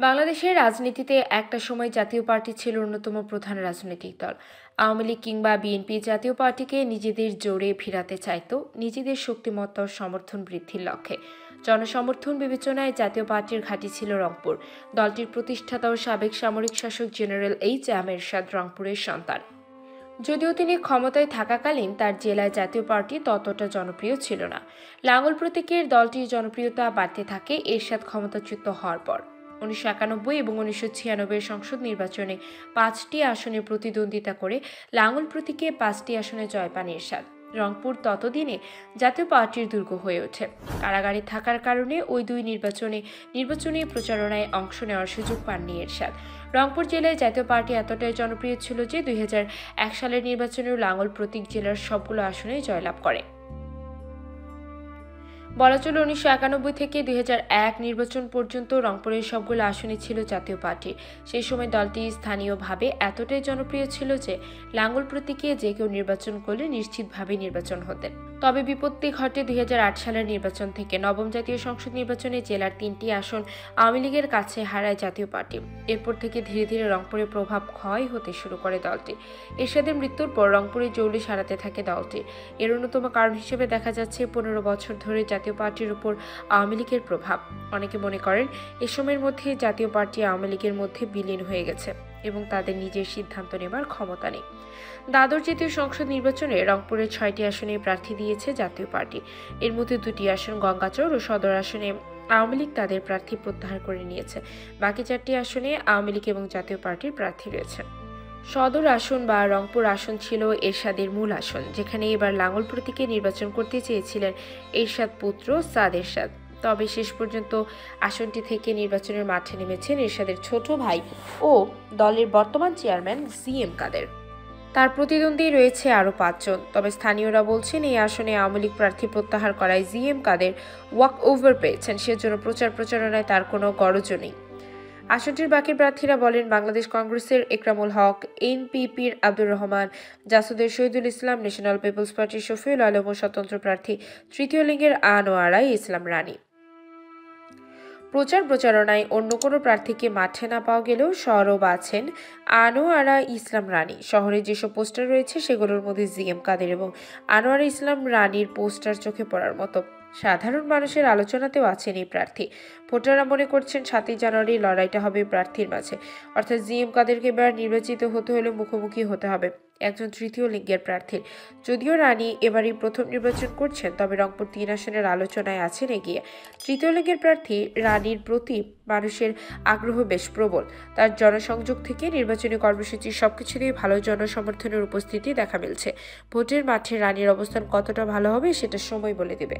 বাংলাদেশের রাজনীতিতে একটা সময় জাতীয় পার্টি ছিল অন্যতম প্রধান রাজনৈতিক দল। আওয়ামী লীগ কিংবা বিএনপি জাতীয় পার্টিকে নিজেদের জোরে ফিরাতে চাইত, নিজেদের শক্তিমত্তা ও সমর্থন বৃদ্ধির লক্ষ্যে। জনসমর্থন বিবেচনায় জাতীয় পার্টির ঘাঁটি ছিল রংপুর। দলটির প্রতিষ্ঠাতা ও সাবেক সামরিক শাসক জেনারেল এইচ.এম. এরশাদ রংপুরের সন্তান। যদিও তিনি ক্ষমতায় থাকাকালীন তার জেলায় জাতীয় পার্টি ততটা জনপ্রিয় ছিল না। লাঙ্গল প্রতীকের দলটির জনপ্রিয়তা বাড়তে থাকে এরশাদ ক্ষমতাচ্যুত হওয়ার পর। 1991 এবং 1996 সংসদ নির্বাচনে 5টি আসনে প্রতিদ্বন্দ্বিতা করে লাঙ্গল প্রতীকে 5টি আসনে জয় পান এরশাদ। রংপুর ততদিনে জাতীয় পার্টির দুর্গ হয়ে ওঠে। কারাগারে থাকার কারণে ওই দুই নির্বাচনী প্রচারণায় অংশ নেওয়ার সুযোগ পাননি এরশাদ। রংপুর জেলায় জাতীয় পার্টি এতটাই জনপ্রিয় ছিল যে 2001 সালের নির্বাচনেও লাঙ্গল প্রতীক জেলার সবগুলো আসনে জয়লাভ করে। বলা চলে 1991 থেকে 2001 নির্বাচন পর্যন্ত রংপুরের সবগুলো আসনে ছিল জাতীয় পার্টি। সেই সময় দলটি স্থানীয়ভাবে এতটাই জনপ্রিয় ছিল যে লাঙ্গল প্রতীকে যে কেউ নির্বাচন করলে নিশ্চিতভাবে নির্বাচন হতেন। তবে বিপত্তি ঘটে 2008 সালের নির্বাচন থেকে। নবম জাতীয় সংসদ নির্বাচনে জেলার 3টি আসন আওয়ামী লীগের কাছে হারায় জাতীয় পার্টি। এরপর থেকে ধীরে ধীরে রংপুরের প্রভাব ক্ষয় হতে শুরু করে দলটি। এরশাদের মৃত্যুর পর রংপুরে জৌলুস হারাতে থাকে দলটি। এর অন্যতম কারণ হিসেবে দেখা যাচ্ছে 15 বছর ধরে জাতীয় পার্টির উপর আওয়ামী লীগের প্রভাব। অনেকে মনে করেন এ সময়ের মধ্যে জাতীয় পার্টি আওয়ামী লীগের মধ্যে বিলীন হয়ে গেছে এবং তাদের নিজের সিদ্ধান্ত নেবার ক্ষমতা নেই। দ্বাদশ জাতীয় সংসদ নির্বাচনে রংপুরের 6টি আসনে প্রার্থী দিয়েছে জাতীয় পার্টি। এর মধ্যে 2টি আসন গঙ্গাচড় ও সদর আসনে আওয়ামী লীগ তাদের প্রার্থী প্রত্যাহার করে নিয়েছে। বাকি 4টি আসনে আওয়ামী লীগ এবং জাতীয় পার্টির প্রার্থী রয়েছে। সদর আসন বা রংপুর আসন ছিল এরশাদের মূল আসন, যেখানে এবার লাঙ্গল প্রতীকে নির্বাচন করতে চেয়েছিলেন এরশাদ পুত্র সাদ এরশাদ। তবে শেষ পর্যন্ত আসনটি থেকে নির্বাচনের মাঠে নেমেছেন এরশাদের ছোট ভাই ও দলের বর্তমান চেয়ারম্যান জি.এম. কাদের। তার প্রতিদ্বন্দ্বী রয়েছে আরও 5 জন। তবে স্থানীয়রা বলছেন এই আসনে আওয়ামী লীগ প্রার্থী প্রত্যাহার করায় জি.এম. কাদের ওয়াক ওভার পেয়েছেন, সেজন্য প্রচারণায় তার কোনো গরজও নেই। আসনটির বাকি প্রার্থীরা বলেন, বাংলাদেশ কংগ্রেসের একরামুল হক, এনপিপির আব্দুর রহমান, জাসদের শহীদুল ইসলাম, ন্যাশনাল পিপলস পার্টির শফিউল আলম ও স্বতন্ত্র প্রার্থী তৃতীয় লিঙ্গের আনোয়ারা ইসলাম রানী। প্রচারণায় অন্য কোনো প্রার্থীকে মাঠে না পাওয়া গেলেও সরব আছেন আনোয়ারা ইসলাম রানী। শহরে যেসব পোস্টার রয়েছে সেগুলোর মধ্যে জি.এম. কাদের এবং আনোয়ারা ইসলাম রানীর পোস্টার চোখে পড়ার মতো। সাধারণ মানুষের আলোচনাতেও আছেন এই প্রার্থী। ভোটাররা মনে করছেন 7ই জানুয়ারি লড়াইটা হবে প্রার্থীর মাঝে, অর্থাৎ জি.এম. কাদেরকে এবার নির্বাচিত হতে হলে মুখোমুখি হতে হবে একজন তৃতীয় লিঙ্গের প্রার্থীর। যদিও রানী এবারই প্রথম নির্বাচন করছেন, তবে রংপুর 3 আসনের আলোচনায় আছেন এগিয়ে। তৃতীয় লিঙ্গের প্রার্থী রানীর প্রতি মানুষের আগ্রহ বেশ প্রবল। তার জনসংযোগ থেকে নির্বাচনী কর্মসূচি সবকিছুতেই ভালো জনসমর্থনের উপস্থিতি দেখা মিলছে। ভোটের মাঠে রানীর অবস্থান কতটা ভালো হবে সেটা সময় বলে দেবে।